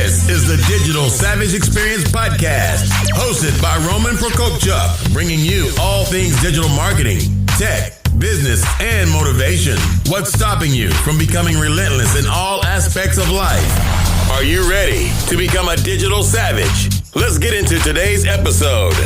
This is the Digital Savage Experience Podcast, hosted by Roman Prokopchuk, bringing you all things digital marketing, tech, business, and motivation. What's stopping you from becoming relentless in all aspects of life? Are you ready to become a digital savage? Let's get into today's episode.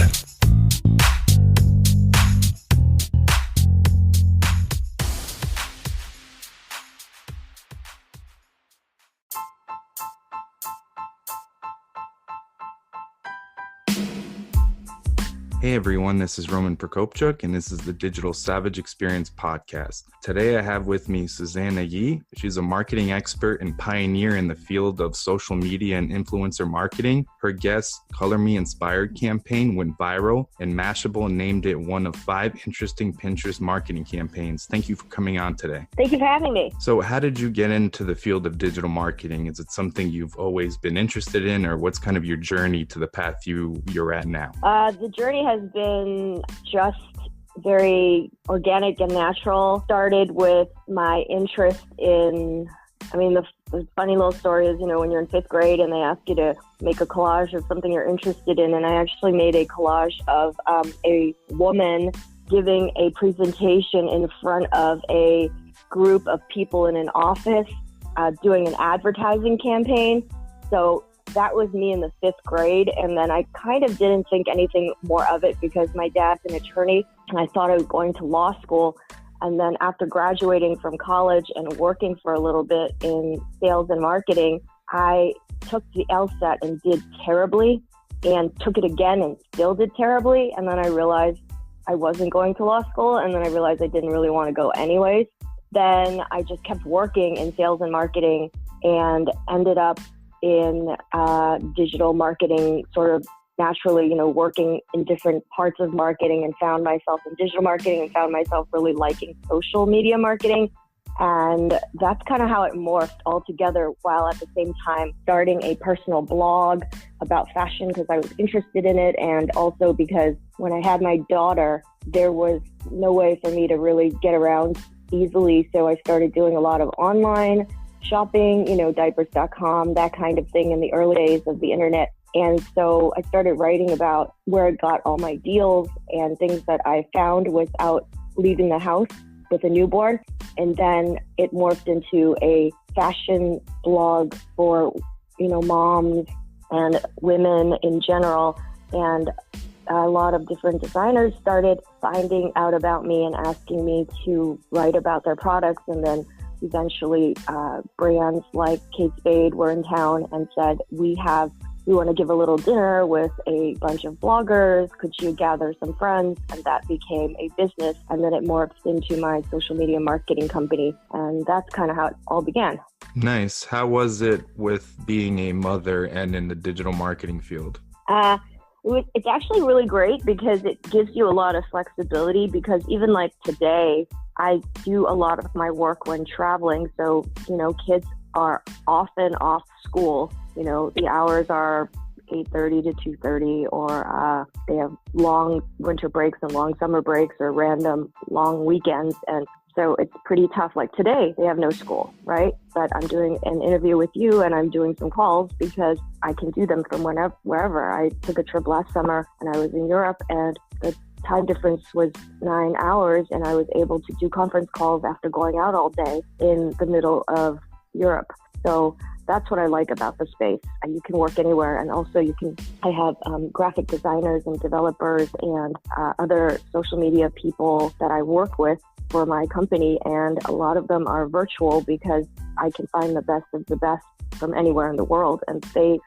Hey everyone, this is Roman Prokopchuk, and this is the Digital Savage Experience Podcast. Today I have with me Susana Yi. She's a marketing expert and pioneer in the field of social media and influencer marketing. Her Guess Color Me Inspired campaign went viral, and Mashable named it one of 5 interesting Pinterest marketing campaigns. Thank you for coming on today. Thank you for having me. So how did you get into the field of digital marketing? Is it something you've always been interested in, or what's kind of your journey to the path you're at now? The journey has been just very organic and natural. Started with my interest in, the funny little story is, when you're in 5th grade and they ask you to make a collage of something you're interested in. And I actually made a collage of a woman giving a presentation in front of a group of people in an office doing an advertising campaign. So that was me in the 5th grade. And then I kind of didn't think anything more of it because my dad's an attorney and I thought I was going to law school. And then after graduating from college and working for a little bit in sales and marketing, I took the LSAT and did terribly, and took it again and still did terribly. And then I realized I wasn't going to law school. And then I realized I didn't really want to go anyways. Then I just kept working in sales and marketing and ended up in digital marketing sort of naturally, working in different parts of marketing, and found myself in digital marketing and found myself really liking social media marketing. And that's kind of how it morphed all together, while at the same time starting a personal blog about fashion because I was interested in it. And also because when I had my daughter, there was no way for me to really get around easily. So I started doing a lot of online shopping, diapers.com, that kind of thing in the early days of the internet. And so I started writing about where I got all my deals and things that I found without leaving the house with a newborn. And then it morphed into a fashion blog for, moms and women in general. And a lot of different designers started finding out about me and asking me to write about their products. And then eventually brands like Kate Spade were in town and said, we want to give a little dinner with a bunch of bloggers. Could you gather some friends? And that became a business. And then it morphed into my social media marketing company. And that's kind of how it all began. Nice. How was it with being a mother and in the digital marketing field? It's actually really great because it gives you a lot of flexibility, because even like today, I do a lot of my work when traveling. So, kids are often off school. The hours are 8:30 to 2:30, or they have long winter breaks and long summer breaks, or random long weekends. And so it's pretty tough. Like today, they have no school, right? But I'm doing an interview with you and I'm doing some calls because I can do them from wherever. I took a trip last summer and I was in Europe, and the time difference was 9 hours, and I was able to do conference calls after going out all day in the middle of Europe. So that's what I like about the space. You can work anywhere. And also I have graphic designers and developers and other social media people that I work with for my company. And a lot of them are virtual because I can find the best of the best from anywhere in the world, and they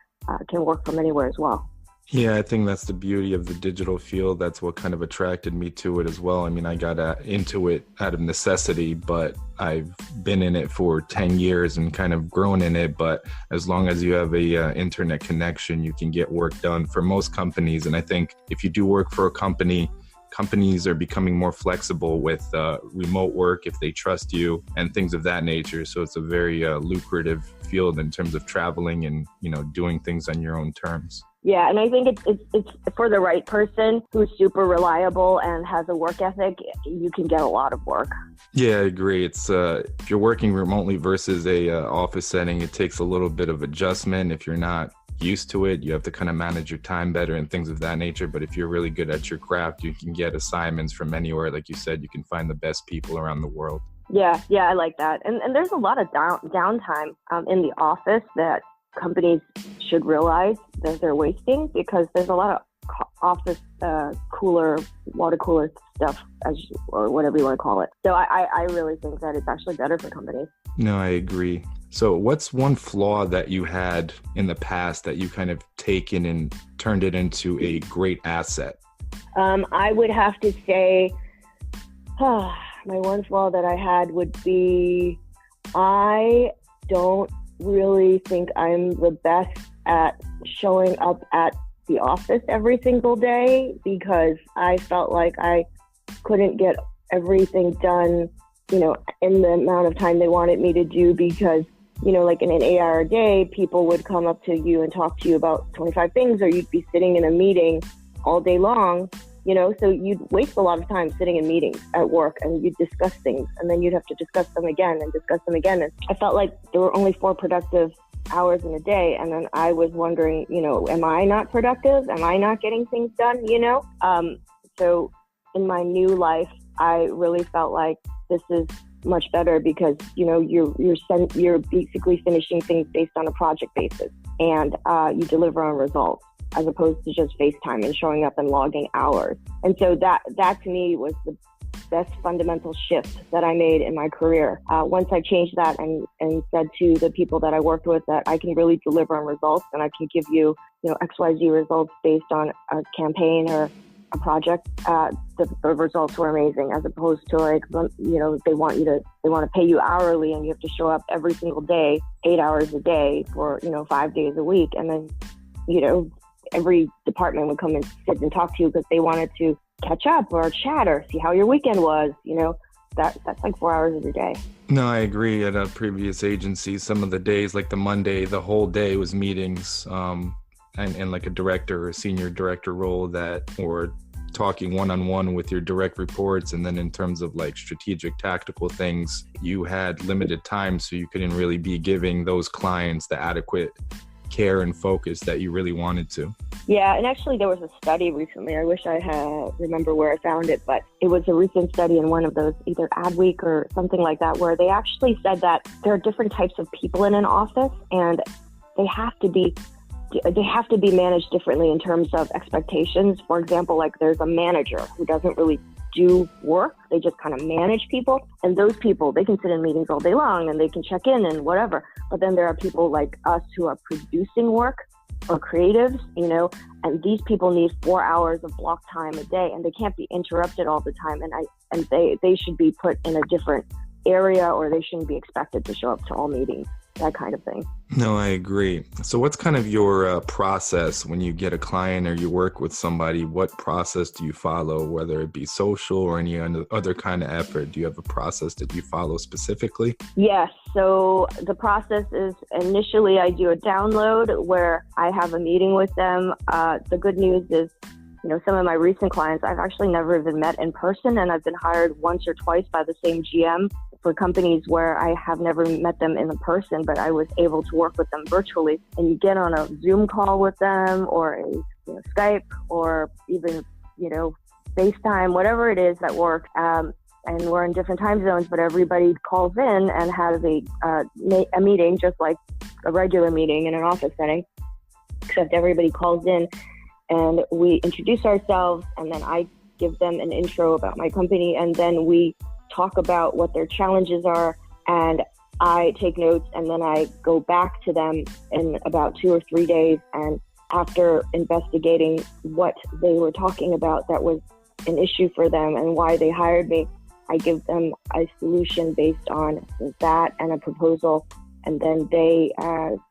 can work from anywhere as well. Yeah, I think that's the beauty of the digital field. That's what kind of attracted me to it as well. I got into it out of necessity, but I've been in it for 10 years and kind of grown in it. But as long as you have a internet connection, you can get work done for most companies. And I think if you do work for a company, companies are becoming more flexible with remote work if they trust you and things of that nature. So it's a very lucrative field in terms of traveling and, doing things on your own terms. Yeah, and I think it's for the right person who's super reliable and has a work ethic, you can get a lot of work. Yeah, I agree. It's if you're working remotely versus a office setting, it takes a little bit of adjustment. If you're not used to it, you have to kind of manage your time better and things of that nature. But if you're really good at your craft, you can get assignments from anywhere. Like you said, you can find the best people around the world. Yeah, I like that. And there's a lot of downtime in the office that companies should realize that they're wasting, because there's a lot of office water cooler stuff, or whatever you want to call it. So I really think that it's actually better for companies. No, I agree. So what's one flaw that you had in the past that you kind of taken and turned it into a great asset? I would have to say, my one flaw that I had would be, I don't really think I'm the best at showing up at the office every single day, because I felt like I couldn't get everything done, in the amount of time they wanted me to do, because, like in an 8-hour day, people would come up to you and talk to you about 25 things, or you'd be sitting in a meeting all day long, so you'd waste a lot of time sitting in meetings at work, and you'd discuss things, and then you'd have to discuss them again and discuss them again. And I felt like there were only 4 productive hours in a day, and then I was wondering, am I not productive? Am I not getting things done? So in my new life, I really felt like this is much better, because you're basically finishing things based on a project basis, and you deliver on results, as opposed to just FaceTime and showing up and logging hours. And so that to me was the best fundamental shift that I made in my career. Once I changed that and said to the people that I worked with that I can really deliver on results, and I can give you, XYZ results based on a campaign or a project, the results were amazing, as opposed to they want to pay you hourly, and you have to show up every single day, 8 hours a day for, 5 days a week. And then, every department would come and sit and talk to you because they wanted to catch up or chat or see how your weekend was. That's like 4 hours of your day. No, I agree. At a previous agency, some of the days, like the Monday, the whole day was meetings, and like a director or senior director role, or talking one-on-one with your direct reports. And then in terms of like strategic tactical things, you had limited time, so you couldn't really be giving those clients the adequate care and focus that you really wanted to. Yeah, and actually there was a study recently, I wish I remember where I found it, but it was a recent study in one of those, either Adweek or something like that, where they actually said that there are different types of people in an office, and they have to be managed differently in terms of expectations. For example, like there's a manager who doesn't really do work, they just kind of manage people, and those people, they can sit in meetings all day long and they can check in and whatever. But then there are people like us who are producing work, or creatives, and these people need 4 hours of block time a day, and they can't be interrupted all the time, and they should be put in a different area, or they shouldn't be expected to show up to all meetings, that kind of thing. No, I agree. So what's kind of your process when you get a client or you work with somebody? What process do you follow, whether it be social or any other kind of effort? Do you have a process that you follow specifically? Yes. So the process is, initially I do a download where I have a meeting with them. The good news is, some of my recent clients, I've actually never even met in person, and I've been hired once or twice by the same GM for companies where I have never met them in person, but I was able to work with them virtually. And you get on a Zoom call with them, or a Skype, or even FaceTime, whatever it is that works. And we're in different time zones, but everybody calls in and has a meeting, just like a regular meeting in an office setting, except everybody calls in and we introduce ourselves, and then I give them an intro about my company, and then we talk about what their challenges are, and I take notes, and then I go back to them in about 2 or 3 days, and after investigating what they were talking about that was an issue for them and why they hired me, I give them a solution based on that and a proposal, and then they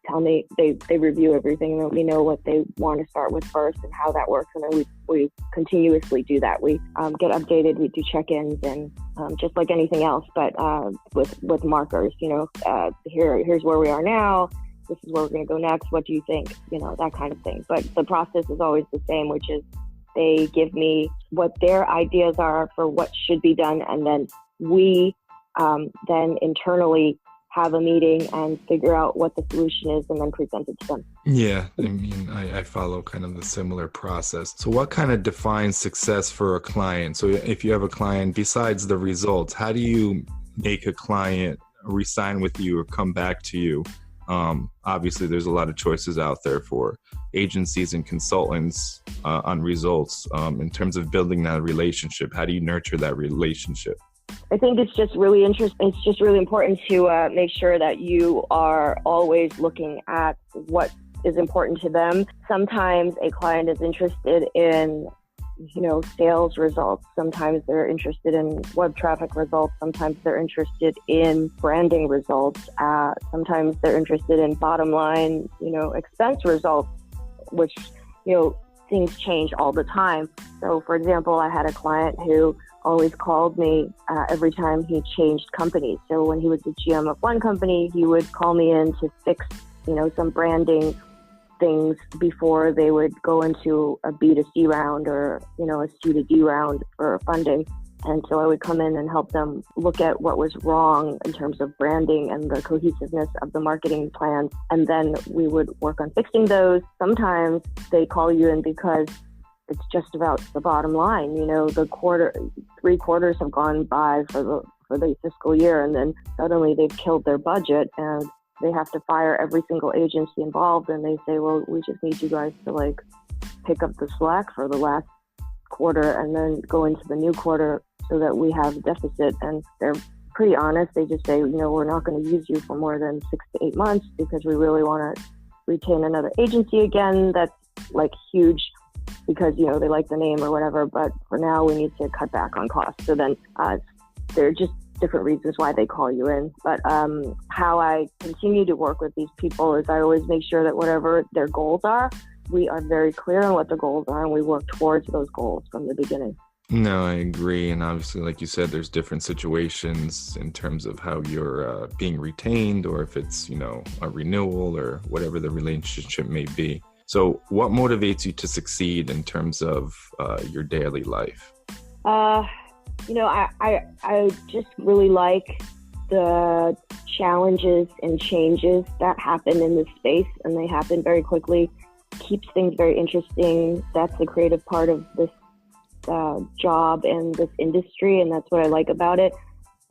tell me, they review everything and let me know what they want to start with first and how that works. And then we continuously do that. We get updated, we do check-ins, and just like anything else, but with markers, here's where we are now, this is where we're going to go next. What do you think? That kind of thing. But the process is always the same, which is they give me what their ideas are for what should be done. And then we then internally have a meeting and figure out what the solution is and then present it to them. Yeah, I mean, I follow kind of the similar process. So what kind of defines success for a client? So if you have a client, besides the results, how do you make a client re-sign with you or come back to you? Obviously, there's a lot of choices out there for agencies and consultants on results. In terms of building that relationship, how do you nurture that relationship? I think it's just really interesting. It's just really important to make sure that you are always looking at what is important to them. Sometimes a client is interested in, sales results. Sometimes they're interested in web traffic results. Sometimes they're interested in branding results. Sometimes they're interested in bottom line, expense results, which, things change all the time. So, for example, I had a client who always called me every time he changed companies. So when he was the GM of one company, he would call me in to fix, some branding things before they would go into a B2C round or, a C2D round for funding. And so I would come in and help them look at what was wrong in terms of branding and the cohesiveness of the marketing plan. And then we would work on fixing those. Sometimes they call you in because it's just about the bottom line. The 3 quarters have gone by for the fiscal year, and then suddenly they've killed their budget and they have to fire every single agency involved. And they say, well, we just need you guys to pick up the slack for the last quarter and then go into the new quarter so that we have a deficit. And they're pretty honest. They just say, we're not going to use you for more than 6 to 8 months because we really want to retain another agency again. That's huge because, they like the name or whatever. But for now, we need to cut back on costs. So then there are just different reasons why they call you in. But how I continue to work with these people is I always make sure that whatever their goals are, we are very clear on what the goals are and we work towards those goals from the beginning. No, I agree. And obviously, like you said, there's different situations in terms of how you're being retained or if it's, a renewal or whatever the relationship may be. So what motivates you to succeed in terms of your daily life? I just really like the challenges and changes that happen in this space, and they happen very quickly. Keeps things very interesting. That's the creative part of this job and this industry, and that's what I like about it.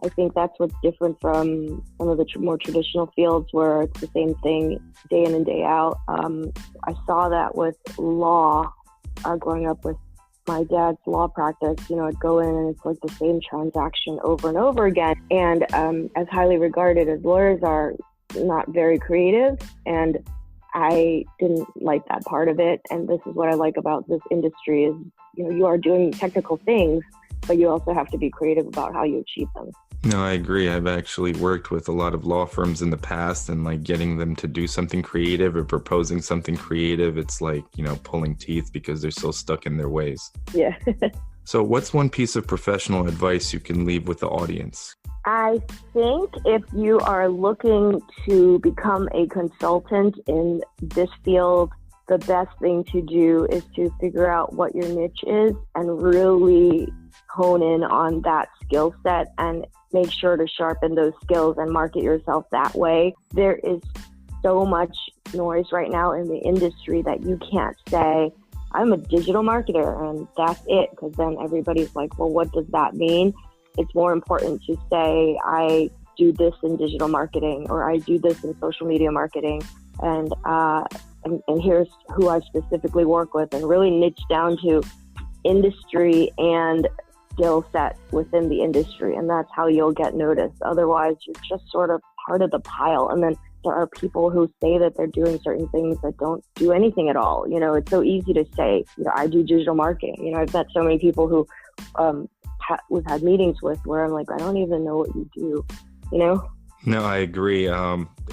I think that's what's different from some of the more traditional fields where it's the same thing day in and day out. I saw that with law growing up with my dad's law practice. I'd go in and it's the same transaction over and over again. And as highly regarded as lawyers are, not very creative, and I didn't like that part of it. And this is what I like about this industry is, you are doing technical things, but you also have to be creative about how you achieve them. No, I agree. I've actually worked with a lot of law firms in the past, and getting them to do something creative or proposing something creative, it's pulling teeth because they're so stuck in their ways. Yeah. So what's one piece of professional advice you can leave with the audience? I think if you are looking to become a consultant in this field, the best thing to do is to figure out what your niche is and really hone in on that skill set and make sure to sharpen those skills and market yourself that way. There is so much noise right now in the industry that you can't say, I'm a digital marketer and that's it, because then everybody's like, well, what does that mean? It's more important to say, I do this in digital marketing or I do this in social media marketing, and here's who I specifically work with, and really niche down to industry and skill set within the industry, and that's how you'll get noticed. Otherwise, you're just sort of part of the pile, and then there are people who say that they're doing certain things that don't do anything at all. It's so easy to say, I do digital marketing. I've met so many people who we've had meetings with where I'm like, I don't even know what you do, No, I agree.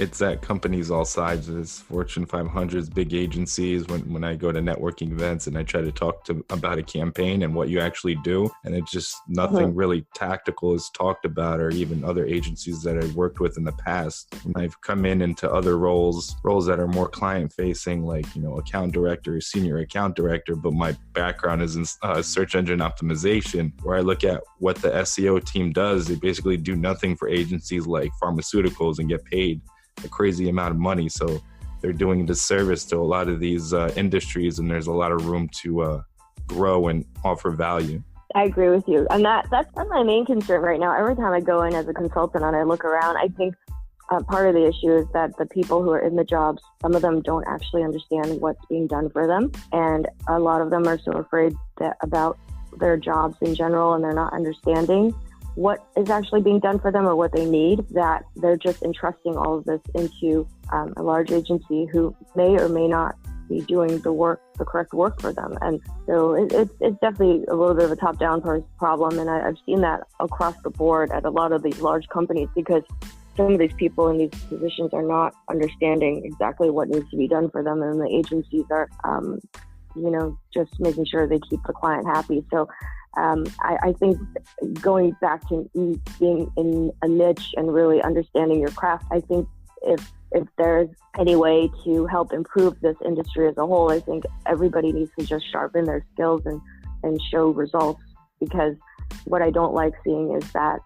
it's at companies all sizes, Fortune 500s, big agencies. When I go to networking events and I try to talk about a campaign and what you actually do, and it's just nothing really tactical is talked about, or even other agencies that I've worked with in the past. When I've come into other roles that are more client facing, like, account director, senior account director, but my background is in search engine optimization, where I look at what the SEO team does. They basically do nothing for agencies like pharmaceuticals and get paid a crazy amount of money. So they're doing a disservice to a lot of these industries, and there's a lot of room to grow and offer value. I agree with you. And that's my main concern right now. Every time I go in as a consultant and I look around, I think part of the issue is that the people who are in the jobs, some of them don't actually understand what's being done for them. And a lot of them are so afraid about their jobs in general, and they're not understanding what is actually being done for them or what they need, that they're just entrusting all of this into a large agency who may or may not be doing the correct work for them. And so it's definitely a little bit of a top-down problem. And I've seen that across the board at a lot of these large companies, because some of these people in these positions are not understanding exactly what needs to be done for them. And the agencies are, just making sure they keep the client happy. So I think going back to being in a niche and really understanding your craft, I think if there's any way to help improve this industry as a whole, I think everybody needs to just sharpen their skills and show results. Because what I don't like seeing is that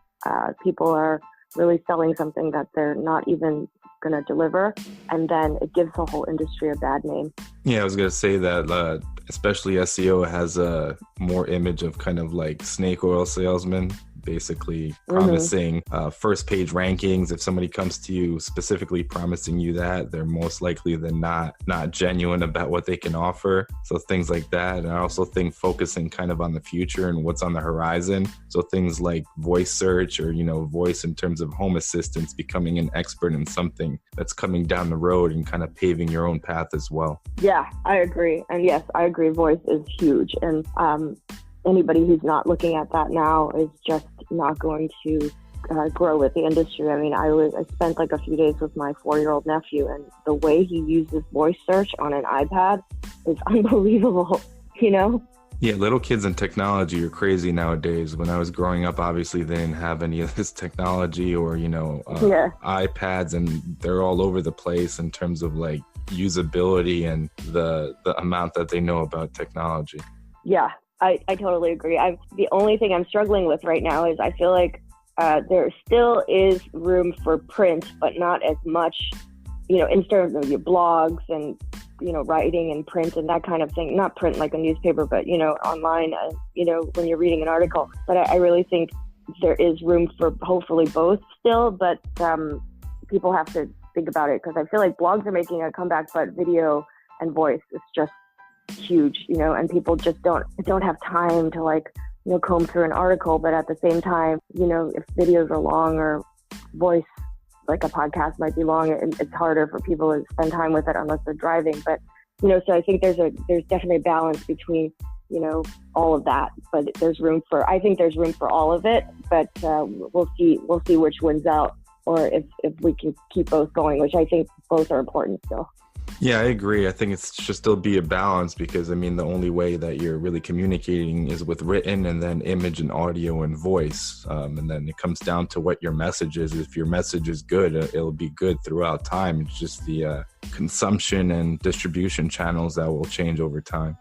people are really selling something that they're not even going to deliver, and then it gives the whole industry a bad name. Yeah, I was going to say that especially SEO has a more image of kind of like snake oil salesman, basically promising first page rankings. If somebody comes to you specifically promising you that, they're most likely than not genuine about what they can offer. So things like that. And I also think focusing kind of on the future and what's on the horizon. So things like voice search, or voice in terms of home assistance, becoming an expert in something that's coming down the road and kind of paving your own path as well. Yeah, I agree. And yes, I agree. Voice is huge. And anybody who's not looking at that now is just not going to grow with the industry. I mean, I spent like a few days with my 4-year-old nephew, and the way he uses voice search on an iPad is unbelievable, Yeah, little kids and technology are crazy nowadays. When I was growing up, obviously they didn't have any of this technology or, iPads, and they're all over the place in terms of like usability and the amount that they know about technology. Yeah, I totally agree. The only thing I'm struggling with right now is I feel like there still is room for print, but not as much, in terms of your blogs and, writing and print and that kind of thing. Not print like a newspaper, but, online, when you're reading an article. But I really think there is room for hopefully both still, but people have to think about it, because I feel like blogs are making a comeback, but video and voice is just huge, and people just don't have time to comb through an article. But at the same time, if videos are long, or voice, like a podcast might be long, it's harder for people to spend time with it unless they're driving. But so I think there's definitely a balance between all of that, but I think there's room for all of it. But we'll see which wins out, or if we can keep both going, which I think both are important still. Yeah, I agree. I think it should still be a balance, because the only way that you're really communicating is with written, and then image and audio and voice. And then it comes down to what your message is. If your message is good, it'll be good throughout time. It's just the consumption and distribution channels that will change over time.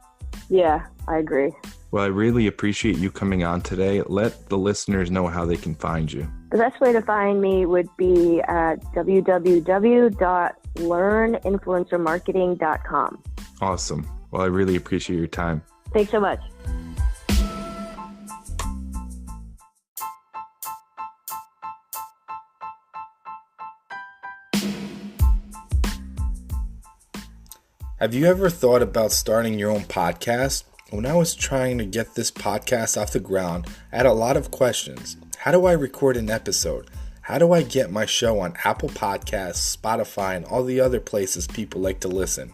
Yeah, I agree. Well, I really appreciate you coming on today. Let the listeners know how they can find you. The best way to find me would be at www.learninfluencermarketing.com. Awesome. Well, I really appreciate your time. Thanks so much. Have you ever thought about starting your own podcast? When I was trying to get this podcast off the ground, I had a lot of questions. How do I record an episode? How do I get my show on Apple Podcasts, Spotify, and all the other places people like to listen?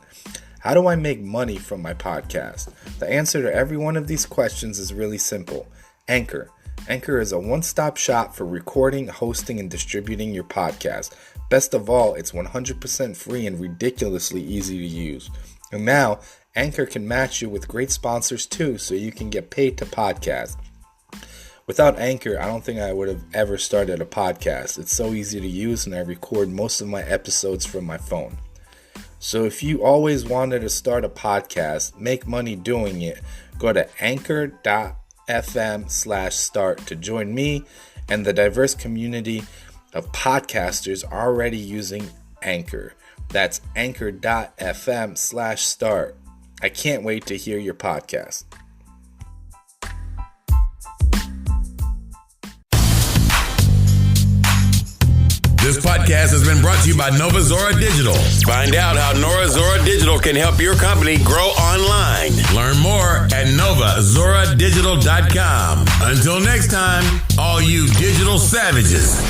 How do I make money from my podcast? The answer to every one of these questions is really simple. Anchor. Anchor is a one-stop shop for recording, hosting, and distributing your podcast. Best of all, it's 100% free and ridiculously easy to use. And now, Anchor can match you with great sponsors too, so you can get paid to podcast. Without Anchor, I don't think I would have ever started a podcast. It's so easy to use, and I record most of my episodes from my phone. So if you always wanted to start a podcast, make money doing it, go to anchor.fm/start to join me and the diverse community of podcasters already using Anchor. That's anchor.fm/start. I can't wait to hear your podcast. This podcast has been brought to you by Nova Zora Digital. Find out how Nova Zora Digital can help your company grow online. Learn more at novazoradigital.com. Until next time, all you digital savages.